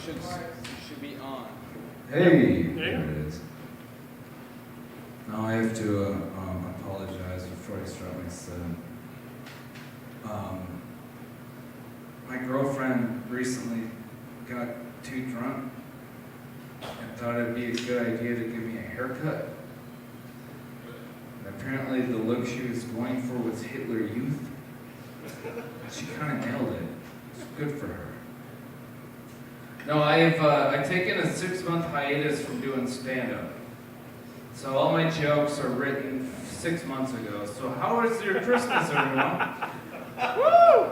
should be on. Hey, there it is. Now I have to apologize before I start my set. My girlfriend recently got too drunk and thought it'd be a good idea to give me a haircut. And apparently the look she was going for was Hitler Youth. She kind of nailed it. It's good for her. No, I've taken a 6-month hiatus from doing stand-up. So all my jokes are written 6 months ago. So how was your Christmas, everyone? Woo!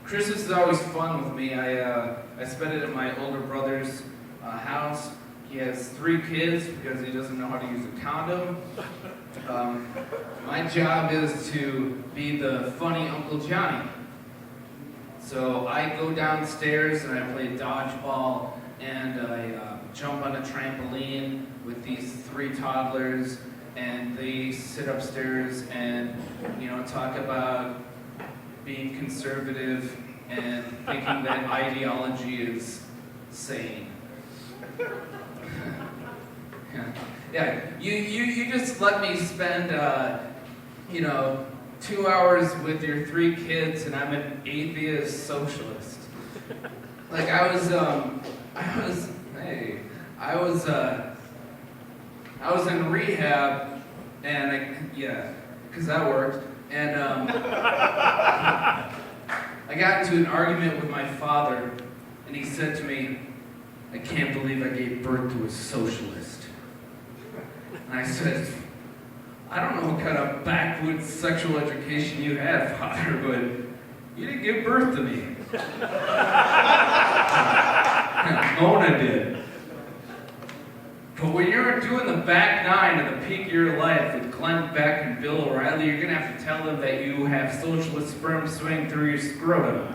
Christmas is always fun with me. I spend it at my older brother's house. He has 3 kids because he doesn't know how to use a condom. My job is to be the funny Uncle Johnny. So I go downstairs and I play dodgeball and I jump on a trampoline with these 3 toddlers, and they sit upstairs and talk about being conservative and thinking that ideology is sane. Yeah, you just let me spend 2 hours with your 3 kids, and I'm an atheist socialist. Like I was in rehab, and because that worked, and I got into an argument with my father, and he said to me, "I can't believe I gave birth to a socialist." And I said, "I don't know what kind of backwoods sexual education you had, Father, but you didn't give birth to me." Mona did. But when you're doing the back 9 at the peak of your life with Glenn Beck and Bill O'Reilly, you're going to have to tell them that you have socialist sperm swing through your scrotum.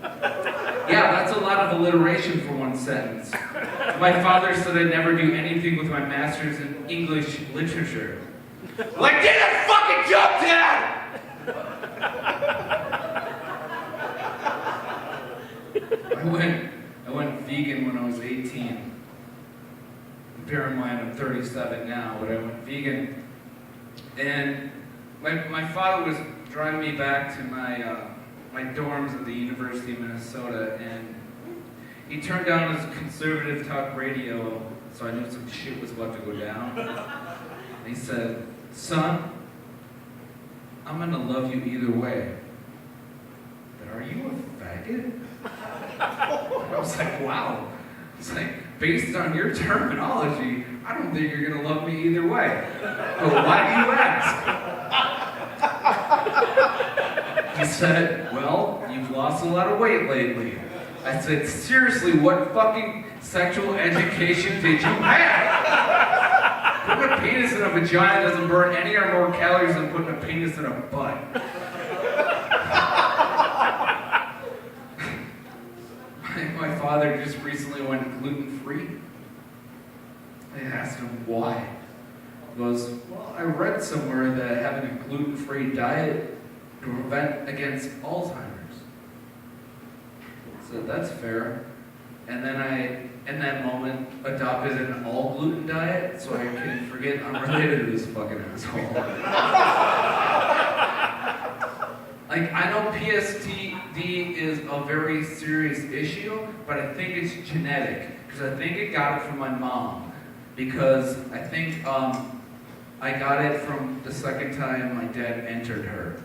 Yeah, that's a lot of alliteration for one sentence. My father said I'd never do anything with my master's in English literature. Like, get that fucking joke down! I went vegan when I was 18. Bear in mind, I'm 37 now, but I went vegan. And my father was driving me back to my dorms at the University of Minnesota, and he turned down his conservative talk radio, so I knew some shit was about to go down. And he said, "Son, I'm gonna love you either way. But are you a faggot?" I was like, wow. It's like, based on your terminology, I don't think you're gonna love me either way. But why do you ask? He said, "Well, you've lost a lot of weight lately." I said, "Seriously, what fucking sexual education did you have? Putting a penis in a vagina doesn't burn any or more calories than putting a penis in a butt." My father just recently went gluten-free. I asked him why. He goes, "Well, I read somewhere that having a gluten-free diet to prevent against Alzheimer's." So that's fair. And then I, in that moment, adopted an all-gluten diet so I can forget I'm related to this fucking asshole. Like, I know PSTD is a very serious issue, but I think it's genetic, because I think I got it from my mom, because I think I got it from the second time my dad entered her.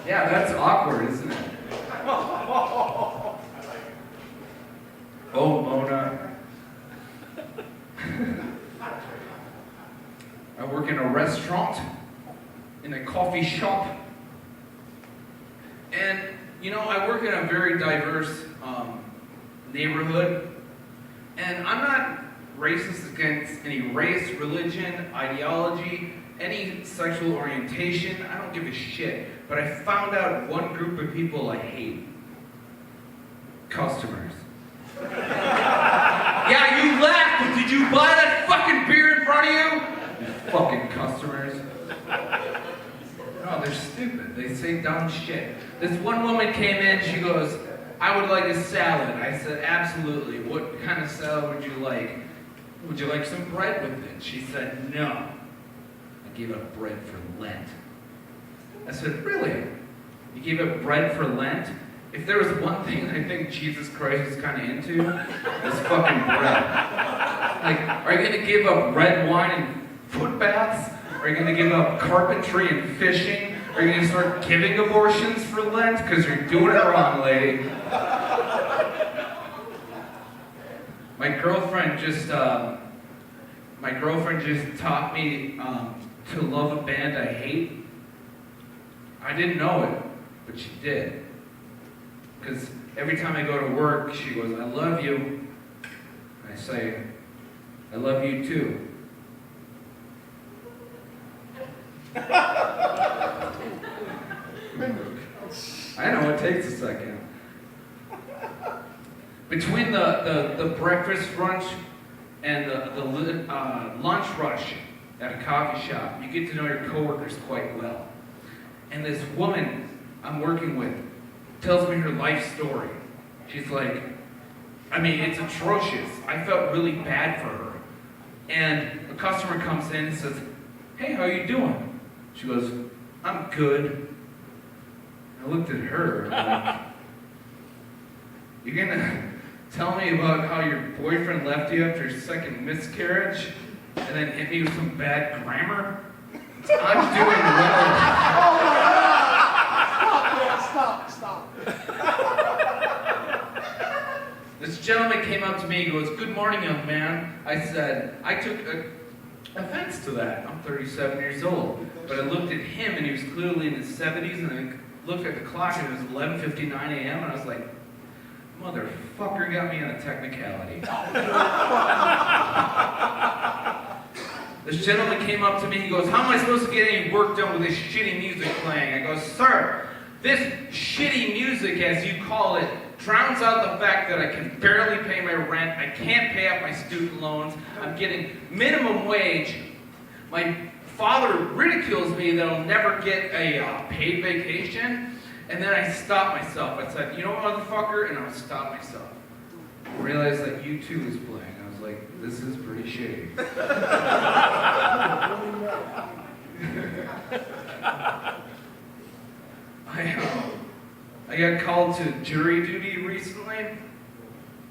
Yeah, that's awkward, isn't it? Oh, Mona. I work in a restaurant, in a coffee shop, and I work in a very diverse neighborhood, and I'm not racist against any race, religion, ideology, any sexual orientation. I don't give a shit. But I found out one group of people I hate. Customers. Yeah, you laughed, but did you buy that fucking beer in front of you? You fucking customers. No, they're stupid. They say dumb shit. This one woman came in, she goes, I would like a salad. I said, absolutely. What kind of salad would you like? Would you like some bread with it? She said, no. I gave up bread for Lent. I said, really? You gave up bread for Lent? If there was one thing I think Jesus Christ is kind of into, it's fucking bread. Like, are you going to give up red wine and foot baths? Are you going to give up carpentry and fishing? Are you going to start giving abortions for Lent? Because you're doing it wrong, lady. My girlfriend just taught me to love a band I hate. I didn't know it, but she did. Because every time I go to work, she goes, I love you. And I say, I love you too. I know, it takes a second. Between the breakfast brunch and the lunch rush at a coffee shop, you get to know your coworkers quite well. And this woman I'm working with tells me her life story. She's like, I mean, it's atrocious. I felt really bad for her. And a customer comes in and says, hey, how you doing? She goes, I'm good. I looked at her like, you're gonna tell me about how your boyfriend left you after your second miscarriage and then hit me with some bad grammar? I'm doing well. Stop. This gentleman came up to me and goes, good morning, young man. I said, I took offense to that. I'm 37 years old. But I looked at him and he was clearly in his 70s and I looked at the clock and it was 11:59 a.m. and I was like, motherfucker got me on a technicality. This gentleman came up to me, he goes, how am I supposed to get any work done with this shitty music playing? I go, sir, this shitty music, as you call it, drowns out the fact that I can barely pay my rent, I can't pay off my student loans, I'm getting minimum wage, my father ridicules me that I'll never get a paid vacation, and then I stopped myself. I said, you know what, motherfucker? And I stopped myself. I realized that U2 was playing. I was like, this is pretty shitty. I got called to jury duty recently,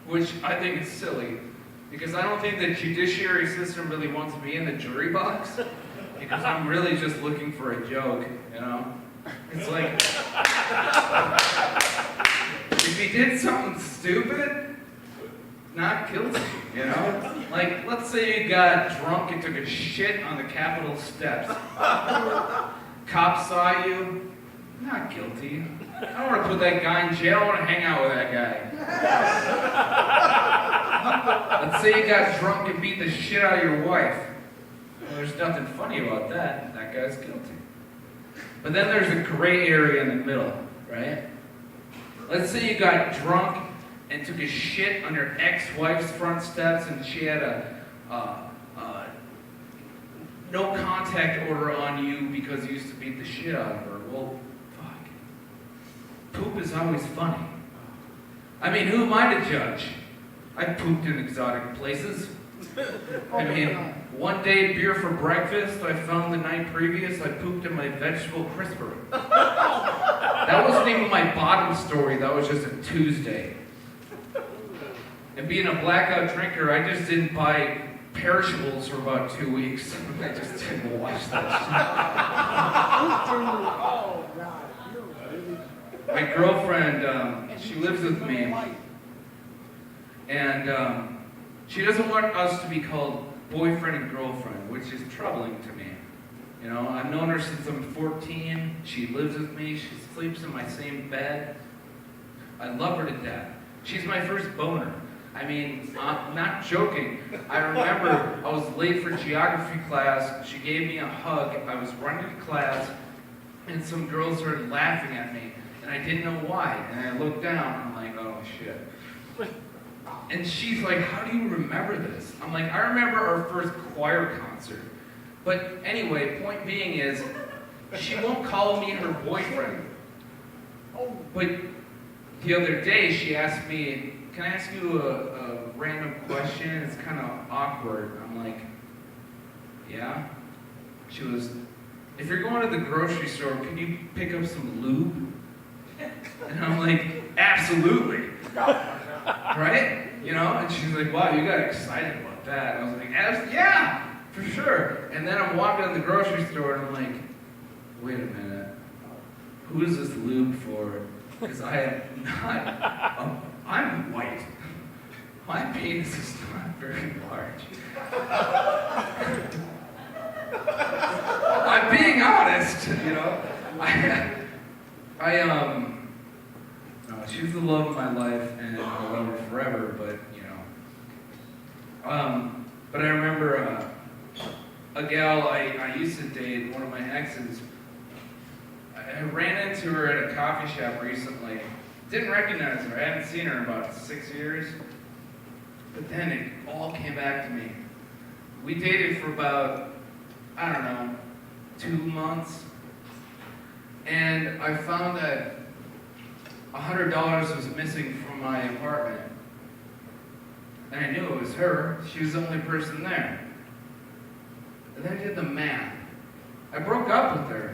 which I think is silly, because I don't think the judiciary system really wants me in the jury box, because I'm really just looking for a joke, you know? It's like, if he did something stupid, not guilty, you know? Like, let's say you got drunk and took a shit on the Capitol steps. Cops saw you, not guilty. I don't want to put that guy in jail, I want to hang out with that guy. Let's say you got drunk and beat the shit out of your wife. Well, there's nothing funny about that. That guy's guilty. But then there's a gray area in the middle, right? Let's say you got drunk and took a shit on your ex-wife's front steps and she had a no contact order on you because you used to beat the shit out of her. Well, fuck. Poop is always funny. I mean, who am I to judge? I pooped in exotic places. I mean, one day beer for breakfast, I found the night previous, I pooped in my vegetable crisper. That wasn't even my bottom story, that was just a Tuesday. And being a blackout drinker, I just didn't buy perishables for about 2 weeks. I just didn't watch that shit. My girlfriend, she lives with me, and she doesn't want us to be called boyfriend and girlfriend, which is troubling to me. You know, I've known her since I'm 14. She lives with me. She sleeps in my same bed. I love her to death. She's my first boner. I mean, I'm not joking. I remember I was late for geography class. She gave me a hug. I was running to class, and some girls started laughing at me, and I didn't know why. And I looked down, and I'm like, oh, shit. And she's like, how do you remember this? I'm like, I remember our first choir concert. But anyway, point being is, she won't call me her boyfriend. But the other day she asked me, "Can I ask you a random question? It's kind of awkward." I'm like, "Yeah." She was, "If you're going to the grocery store, can you pick up some lube?" And I'm like, "Absolutely." Right? You know? And she's like, "Wow, you got excited about that." And I was like, "Yeah, for sure." And then I'm walking in the grocery store and I'm like, "Wait a minute. Who is this lube for?" Because I am not, I'm white. My penis is not very large. I'm being honest, you know. No, she's the love of my life, and I'll love her forever. But you know, but I remember a gal I used to date, one of my exes. I ran into her at a coffee shop recently. Didn't recognize her. I hadn't seen her in about 6 years. But then it all came back to me. We dated for about, I don't know, 2 months. And I found that $100 was missing from my apartment. And I knew it was her. She was the only person there. And then I did the math. I broke up with her.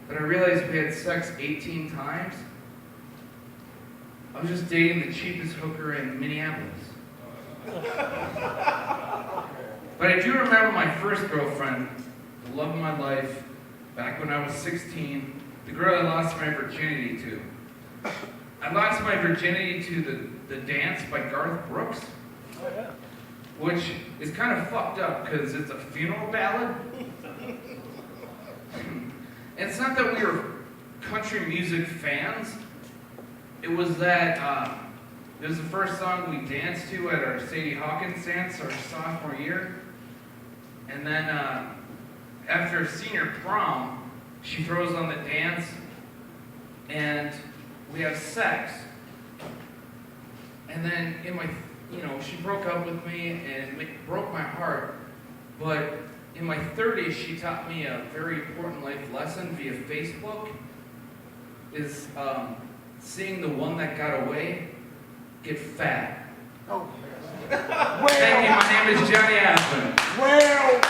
But I realized we had sex 18 times. I was just dating the cheapest hooker in Minneapolis. But I do remember my first girlfriend, the love of my life, back when I was 16, the girl I lost my virginity to. I lost my virginity to the Dance by Garth Brooks, which is kind of fucked up because it's a funeral ballad. And it's not that we were country music fans. It was that it was the first song we danced to at our Sadie Hawkins dance our sophomore year. And then after senior prom, she throws on the dance, and we have sex. And then she broke up with me, and it broke my heart. But in my 30s, she taught me a very important life lesson via Facebook, is seeing the one that got away get fat. Oh. Thank you, my name is Johny Athman. Well